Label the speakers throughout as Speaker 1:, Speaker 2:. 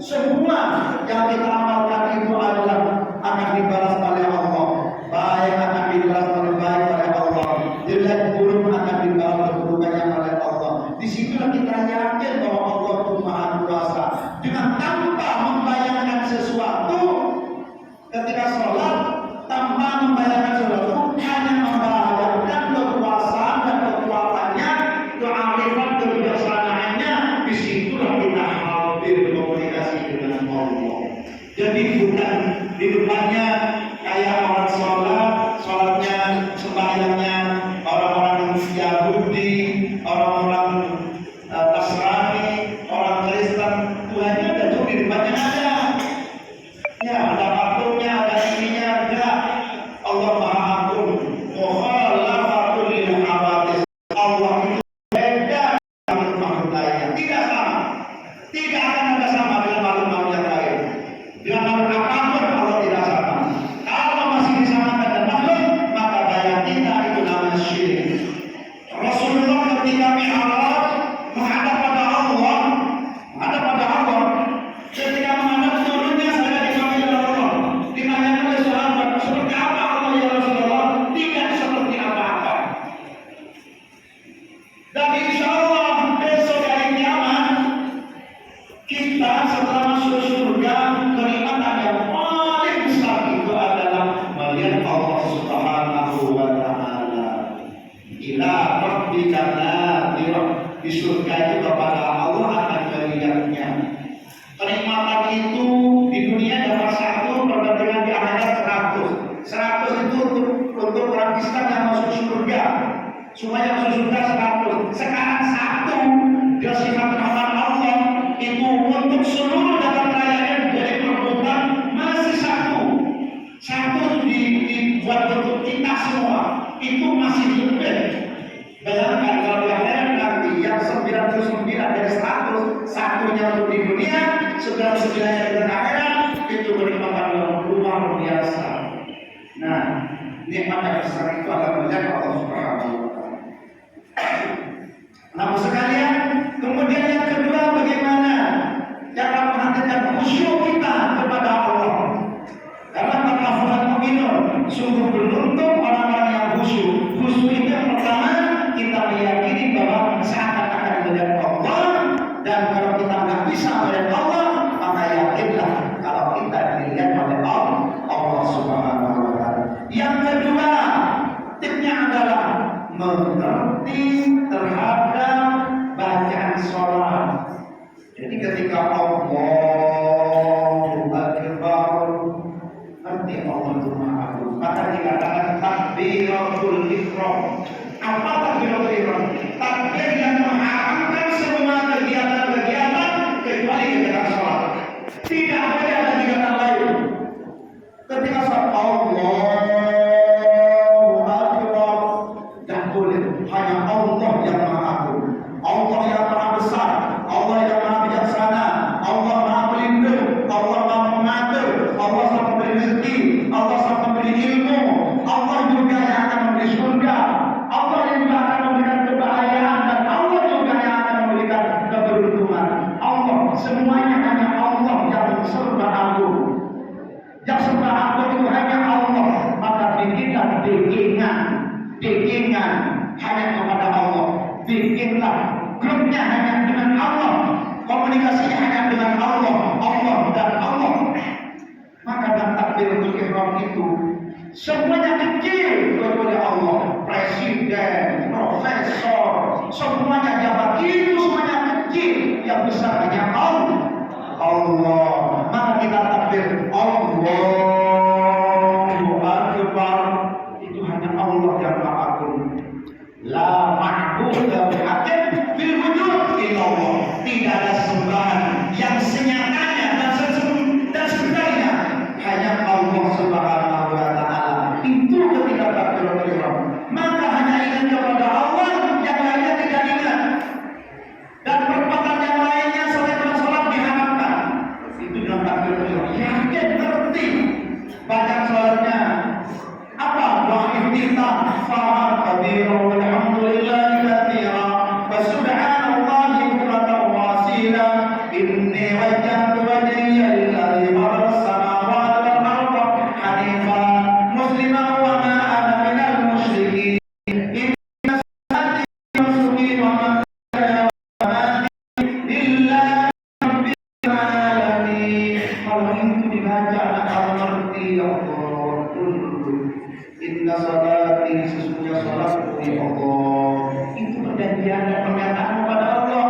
Speaker 1: semua yang kita amalkan itu adalah akan dibalas oleh Allah. Baik akan dibalas oleh baik oleh Allah, jelek buruk akan dibalas keburukannya oleh Allah. Disitulah kita yakin bahwa Allah itu Maha Kuasa. Dengan tanpa membayangkan sesuatu ketika sholat, tanpa membayangkan sesuatu, hanya membayangkan kekuasaan dan kekuatannya, kearifan kebijaksanaannya, disitulah kita hampir komunikasi dengan Allah. Jadi bukan di depannya kayak orang sholatnya, sembahyangnya orang-orang Yahudi, orang-orang Nasrani, orang Kristen. Tuhannya ada tuh di depannya ada. Ya, ada patungnya, ada ininya, ada. Allah Maha Agung. Mukhalafatul lil hawadits. Allah itu beda dengan makhluk lainnya. Tidak sama. Tidak akan ada sama dengan makhluk yang lain. Dengan makhluk apapun Allah tidak sama. Kalau masih disamakan dengan makhluk, maka daya kita itu namanya syirik. Rasulullah ketika mi'raj menghadap pada Allah, ketika menghadap turunnya saya dipanggil oleh Allah, ditanyakan oleh sahabat, seperti apa Allah ya Rasulullah? Tidak seperti apa-apa. Dan insya Allah besok hari kiamat kita setelah masuk surga, kenikmatan yang paling besar itu adalah melihat Allah Subhanahu wa Ta'ala. Ila rabbika nadhirah, di surga itu kepada Allah akan melihatnya. Kenikmatan itu di dunia dapat 1, perbandingan di akhirat 100. 100 itu untuk orang Islam yang masuk surga. Supaya masuk surga 100. Sekarang 1 dia sifat rahmat Allah itu untuk seluruh dalam raya dari perbuatan masih 1. 1 dibuat untuk kita semua. Itu masih lebih. Bayangkan kalau di akhirat nanti yang 99 dari 100, satunya untuk di dunia, 99 yang di akhirat, itu kenikmatan yang luar biasa. Nah, nikmat yang besar itu akan melihat Allah Subhanahu wa Ta'ala. Namun sekalian, kemudian yang kedua bagaimana cara perhatikan khusyuk kita kepada Allah. Karena kata Fuad Mu'minun, sungguh beruntung orang-orang yang khusyuk. Khusyuk itu yang pertama, kita meyakini bahwa saat akan melihat Allah, dan kalau kita nggak bisa melihat Allah, maka yakinlah kalau kita dilihat oleh Allah Subhanahu wa Ta'ala. Yang kedua, tipnya adalah mengerti terhadap bacaan sholat. Jadi ketika Allahu Akbar, nanti Allah itu Maha Agung, maka dikatakan takbiratul ihram. Apa takbiratul ihram? Takbir yang mengharamkan semua kegiatan-kegiatan kecuali kegiatan sholat. Tidak boleh ada kegiatan lain. Ketika sholat Allahu Akbar, tidak boleh. Hanya Allah yang Maha Agung, Allah yang Maha Besar, Allah yang Maha Bijaksana, Allah Maha Pelindung, Allah Maha Mengatur, Allah Maha memberi rezeki, Allah Maha memberi ilmu, Allah juga yang akan memberi surga, Allah yang juga akan memberikan kebahagiaan, dan Allah juga yang akan memberikan keberuntungan. Allah, semuanya hanya Allah yang serba agung. Yang serba agung itu hanya Allah. Maka bikinlah bikinan hanya kepada Allah. Bikinlah grupnya hanya dengan Allah, komunikasinya hanya dengan Allah, Allah dan Allah. Maka dalam takbiratul ihram itu semuanya kecil kepada Allah. Presiden, profesor, semuanya jabat itu semuanya kecil. Yang besar hanya Allah. Maka kita takbir Allahu Akbar, itu hanya Allah yang Maha Agung. La ma'budu bihaqqin fil wujud illallah. Tidak ada sembahan yang senyatanya dan sebenarnya hanya Allah Subhanahu wa Ta'ala. Itu ketika takbiratul ihram. Maka hanya ingat kepada Allah, yang lainnya tidak ingat. Dan perbuatan yang lainnya selain sholat diharamkan. Itu dalam takbiratul ihram. Yakin inni wajjahtu wajhiya lillazi fatara as-samawati wal arda hanifan musliman wa ma ana minal musyrikin. Inna salati wa nusuki wa mamati lillahi rabbil alamin. Kalau itu dibaca anak mengerti ya Allah. Inna salati, sesungguhnya salatku ya Allah. Itu perjanjian dan pernyataan kepada Allah.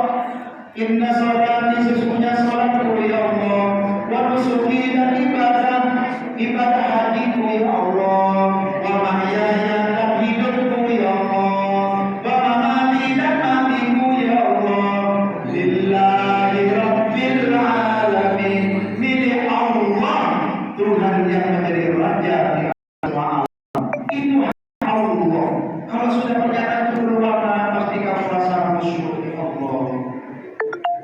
Speaker 1: Inna salati, sesungguhnya salatku ya Allah. Wa nusuki, dan ibadah hajiku ya Allah. Wa mahyaya, dan hidupku ya Allah. Wa mamati, dan matiku ya Allah. Lillahi rabbil alamin. Milik Allah, Tuhan yang menjadi raja di alam. Itu Allah. Kalau sudah pernyataan itu keluar, pasti kamu rasa bersyukur ya Allah.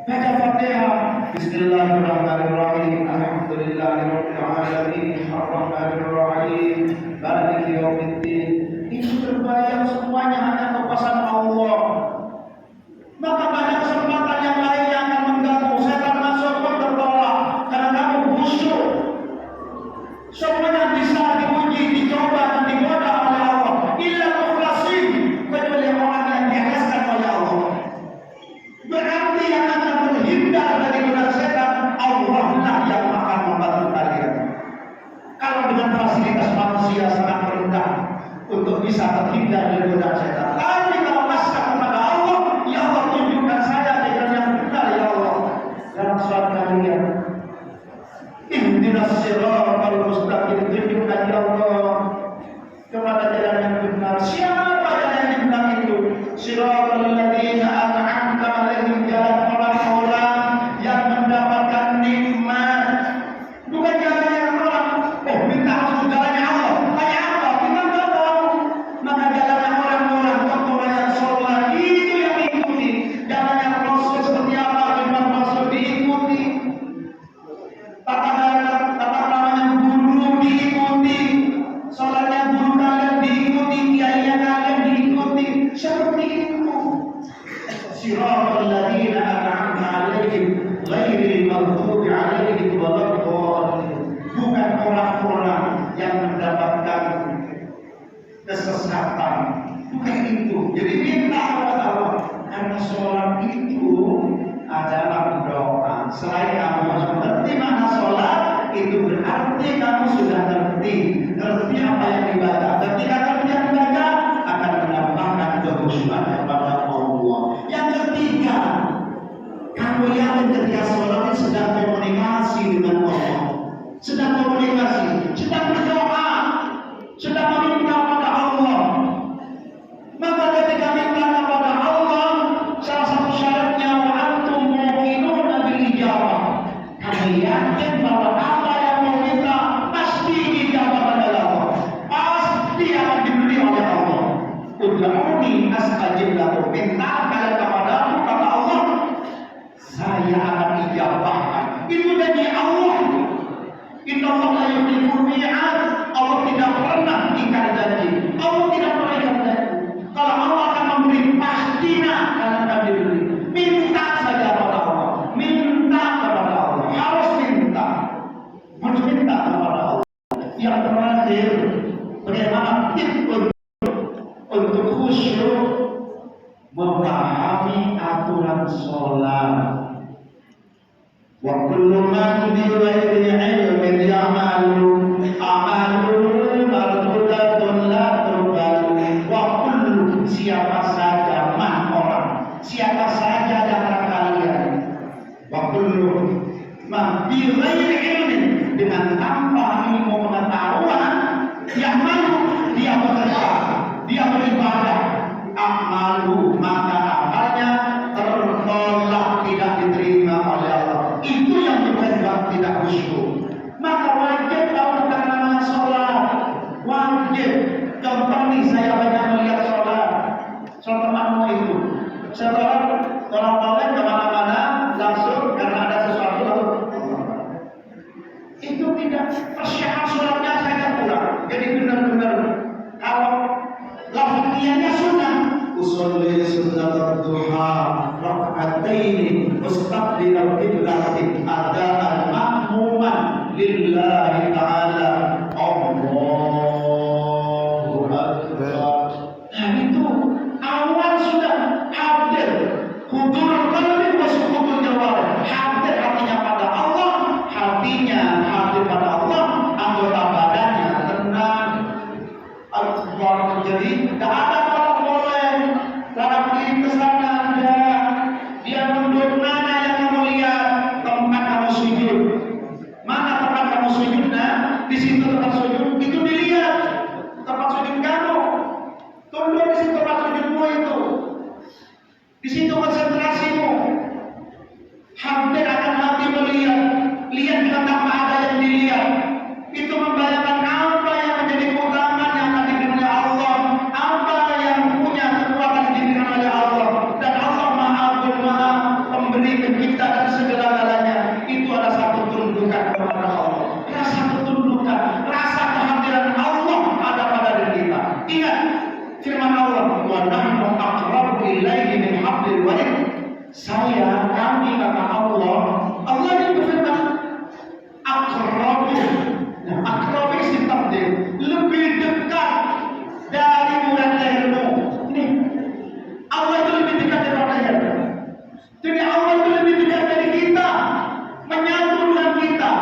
Speaker 1: Baca Fatihah. Bismillahirrahmanirrahim. Alhamdulillahirabbil alamin. Arrahmanirrahim. Maliki yaumiddin. Itu terbayang semuanya hanya kepuasan Allah. Maka pada kesempatan yang lain yang akan mengganggu, saya akan masuk pun tertolak karena kamu khusyuk. Semuanya bisa diuji, dicoba dan digoda oleh Allah. Illa mukhlasin, kecuali orang yang diikhlaskan oleh Allah. Berarti yang akan terhindar dari godaan setan, Allah lah yang akan membantu kalian. Kalau dengan fasilitas manusia sangat rendah untuk bisa terhindar dari godaan setan. Tapi kalau pasrah kepada Allah, ya Allah tunjukkan saya jalan yang benar ya Allah. Dalam surat kalian, ihdinas siratal mustaqim, tunjukkan ya Allah kepada jalan yang benar. Siapa jalan yang benar itu? Siratal ladzina an'amta 'alaihim, jalan orang-orang yang mendapatkan nikmat. Bukan jalan yang orang. Oh, minta masuk jalannya Allah. Tanya apa? Kita nggak tahu. Maka jalannya orang-orang, orang yang sholat itu yang diikuti. Jalannya Rasul seperti apa? Cuma Rasul diikuti. Tata namanya guru diikuti, sholatnya guru kalian diikuti, kiainya kalian diikuti, seperti itu. Siratal ladzina an'amta 'alaihim ghairil maghdubi 'alaihim waladdallin. Bukan orang-orang yang mendapatkan kesesatan, bukan itu. Jadi minta kepada Allah, karena sholat itu adalah doa. Selain kamu mengerti makna sholat, itu berarti kamu sudah ngerti apa yang dibaca. Ketika kamu yang dibaca akan menambahkan kekhusyuan kepada Allah. Yang ketiga, kamu yang ketika sholat sedang komunikasi dengan Allah, sedang komunikasi, sedang berdoa, sedang meminta kepada Allah. Maka ketika minta kepada Allah, salah satu syaratnya wa antum muqinuna bil ijabah. Kami yakin bahwa apa yang mau minta pasti dijawab oleh Allah, pasti akan diberi oleh Allah. Ud'uni astajib lakum. Minta kalian kepadaku, kata Allah, saya akan ijabahkan. Itu janji Allah. Inna Allah la yukhliful mi'ad. Allah tidak pernah ingkar janji. Allah tidak pernah ingkar janji. Kalau Allah akan memberi, pastinya kalian akan diberi. Minta saja kepada Allah. Minta kepada Allah. Harus minta. Harus minta kepada Allah. Yang terakhir, bagaimana tip untuk khusyuk? Memahami aturan sholat. Wa kullu man bi ghairi ilmin ya'malu amalu mardudatun la tuqbalu. Wa kullu, siapa saja, man orang, siapa saja di antara kalian. Wa kullu man bi ghairi ilmin, dengan tanpa ilmu pengetahuan, ya'malu, dia bekerja, dia beribadah, amalu, maka amalnya tertolak, tidak diterima oleh Allah. Itu yang menyebabkan tidak khusyuk. Maka wajib tahu tentang nama sholat. Wajib. Contoh nih, saya banyak melihat sholat temanmu itu. Setelah orang kemana-mana langsung karena ada sesuatu lalu itu tidak persiapan sholatnya saya kurang. Jadi benar-benar kalau lafaznya sunnah, usolli sunnatul duha raka'ataini mustaqbilal qiblah kami kata Allah. Allah ini berfirman, akrabu. Nah, akrabu isim tafdil, lebih dekat dari murad lehermu. Ini Allah itu lebih dekat dari murad leher. Jadi Allah itu lebih dekat dari kita, menyatu dengan kita.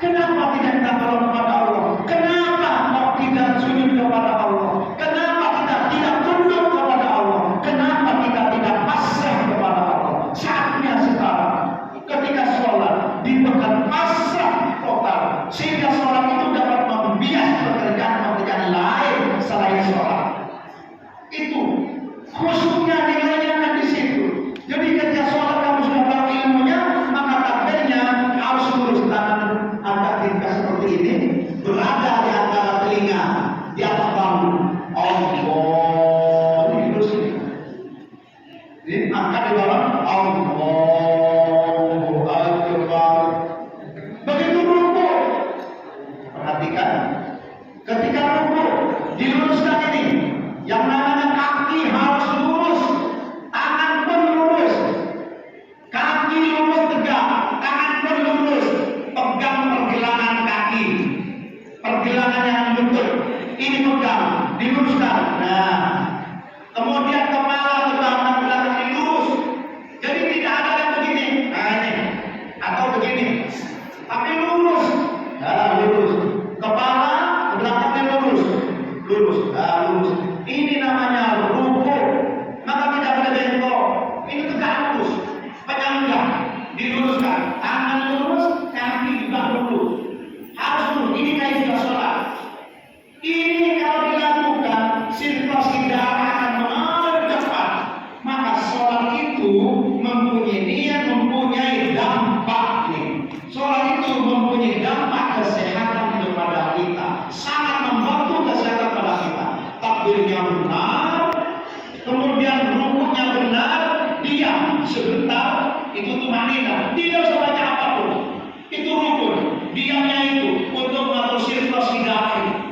Speaker 1: Kenapa tidak kita tolong kepada Allah? Kenapa kok tidak sujud kepada Allah? Kenapa kita tidak tunduk kepada Allah? Kenapa kita tidak pasrah kepada Allah? Saatnya sekarang, ketika sholat diberikan pasrah total, sehingga sholat itu dapat membias pekerjaan lain selain sholat. Itu khususnya nilainya kan di situ. Jadi ketika sholat kamu sudah tahu ilmunya, maka takdirnya harus lurus tangan agak tingkat seperti ini, berada di antara telinga, di atas bambu. Allah, ini lurus ini. Jadi angkat di bawah Allahu Akbar. Begitu ruku, perhatikan. Ketika ruku diluruskan ini, yang namanya kaki harus lurus, tangan pun lurus, kaki lurus tegak, tangan pun lurus, pegang pergelangan kaki, pergelangan yang lutut, ini pegang, diluruskan. Nah, kemudian kepala ke belakang dilurus. Jadi tidak ada yang begini, nah ini, atau begini, tapi lurus, nah lurus, kepala ke belakangnya lurus, lurus, nah lurus. Ini namanya ruku. Maka tidak boleh bengkok. Ini tegak lurus, penyangga, diluruskan, tangan lurus, kaki juga lurus, harus lurus. Ini kaidah sholat. Ini kalau dilakukan, sirkulasi darah akan mengalir cepat. Maka sholat itu mempunyai niat, mempunyai dampak nih. Sholat itu mempunyai dampak kesehatan kepada kita, sangat membantu kesehatan pada kita. Takbirnya benar, kemudian rukuknya benar, diam sebentar, itu tumanina. Tidak usah banyak apapun, itu rukun. Diamnya itu untuk mengatur sirkulasi darah,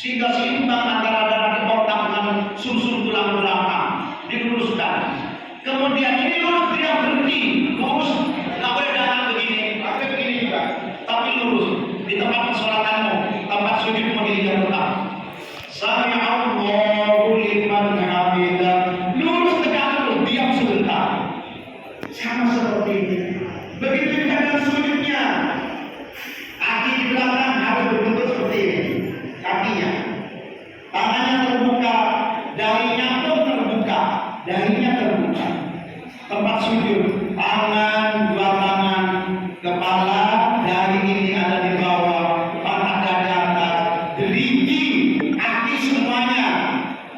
Speaker 1: sehingga seimbang antara darah di otak dengan sumsum tulang belakang, diluruskan. Kemudian ini lurus, tidak berhenti, lurus, nggak boleh jalan begini, tapi begini juga, tapi lurus di tempat persolatanmu, tempat sujudmu di jalan. Sami Allahu liman hamidah, lurus tegak lurus, diam sebentar, sama seperti ini. Begitu juga dengan sujudnya, kaki di belakang harus berbentuk seperti ini. Kakinya, tangannya terbuka, dahinya pun terbuka, dahinya terbuka. Tempat sujud, tangan, dua tangan, kepala, dahi ini ada di bawah, mata dada atas, gerigi, kaki semuanya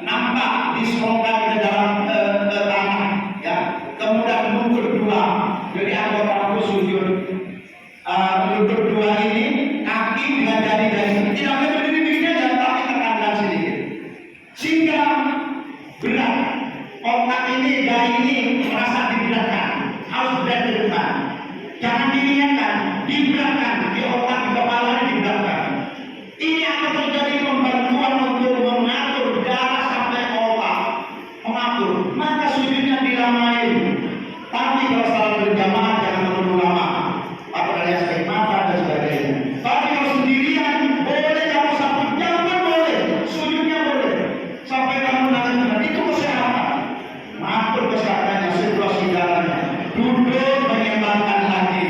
Speaker 1: nampak diserongkan ke dalam tanah, ya. Kemudian lutut dua, jadi anggota aku sujud, lutut dua ini, kaki dengan jari-jari, tidak boleh sehingga berat. Otak ini, dahi ini merasa diberatkan, harus berat ke depan. Jangan diniatkan, diberatkan di otak, di kepala ini diberatkan. Ini akan terjadi pembantuan untuk mengatur darah sampai ke otak, mengatur. Maka sujudnya diramai. Tapi kalau salat berjamaah jangan terlalu lama, apalagi yang sakit mata dan sebagainya. Tapi kalau sendirian boleh kamu 1 jam pun boleh, sujudnya boleh. Sampai kamu nanti itu kesehatan, mengatur kesehatannya, sirkulasi darahnya. Duduk menyeimbangkan lagi,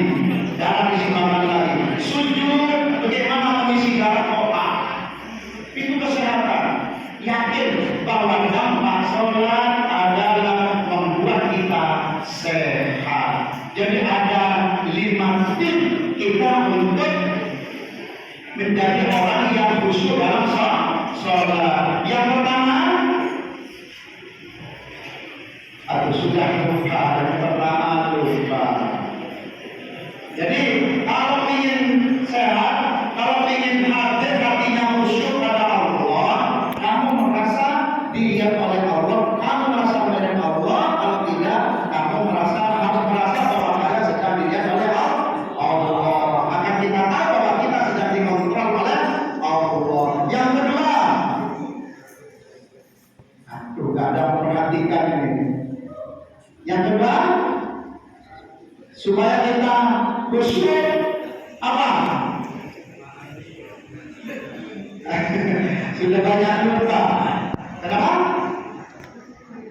Speaker 1: darah diseimbangkan lagi. Sujud bagaimana mengisi darah otak, itu kesehatan. Yakin bahwa dampak sholat adalah membuat kita sehat. Jadi ada 5 tips kita untuk menjadi orang yang khusyuk dalam sholat. Yang pertama, atau sudah lupa, dan pertama lupa. Jadi kalau ingin sehat, kalau ingin hadir hatinya khusyuk pada Allah, kamu merasa dilihat oleh Allah, kamu merasa melihat Allah. Kalau tidak, kamu harus merasa bahwa kalian sedang dilihat oleh Allah. Maka kita tahu bahwa kita sedang dikontrol oleh Allah. Yang kedua, aduh, gak ada memperhatikan ini. Yang kedua, supaya kita khusyuk apa? Sudah banyak lupa. Kenapa?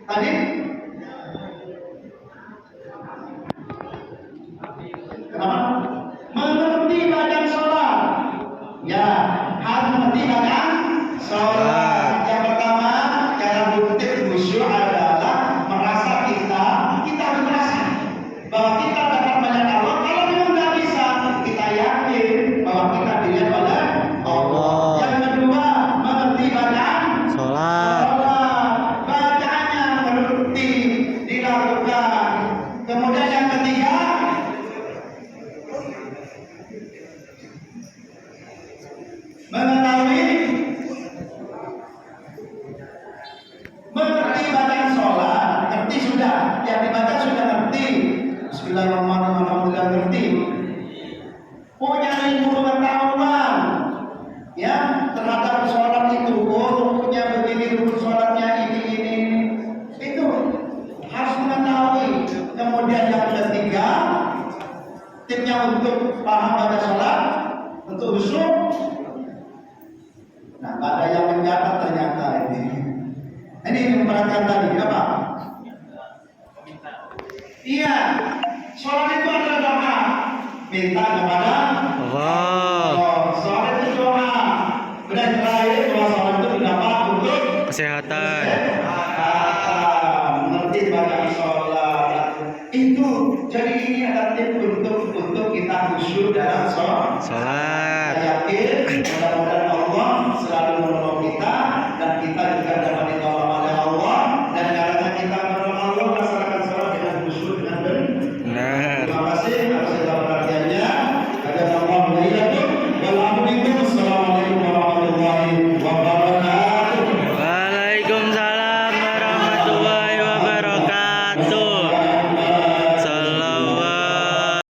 Speaker 1: Tadi? Kenapa? Mengerti badan sholat. Ya, harus mengerti badan sholat. Yang pertama, cara bukti khusyuk adalah merasa kita harus merasa bahwa kita dapat melihat Allah. Kalau memang tidak bisa, kita yakin bahwa kita dilihat oleh Allah. Yang kedua, mengerti badan sholat. Bacaannya mengerti, dilakukan. Kemudian yang ketiga, mengetahui, mengerti badan sholat, ngerti sudah, yang dibaca sudah ngerti. Bismillahirrahmanirrahim, ngerti. Punya ilmu pengetahuan, ya, terhadap sholat itu. Oh, rukunnya begini, rukun sholatnya ini. Itu harus mengetahui. Kemudian yang ketiga, tipnya untuk paham baca sholat, untuk khusyuk. Nah, ada yang mencatat ternyata ini. Ini memperhatikan tadi apa? Iya, sholat itu adalah doa. Minta kepada Allah. Sholat itu doa. Kemudian terakhir doa sholat itu mendapat untuk
Speaker 2: kesehatan.
Speaker 1: Mengerti badan sholat. Itu jadi ini adalah tip untuk kita khusyuk dalam sholat.
Speaker 2: Sholat.
Speaker 1: Saya yakin mudah-mudahan Allah selalu menolong kita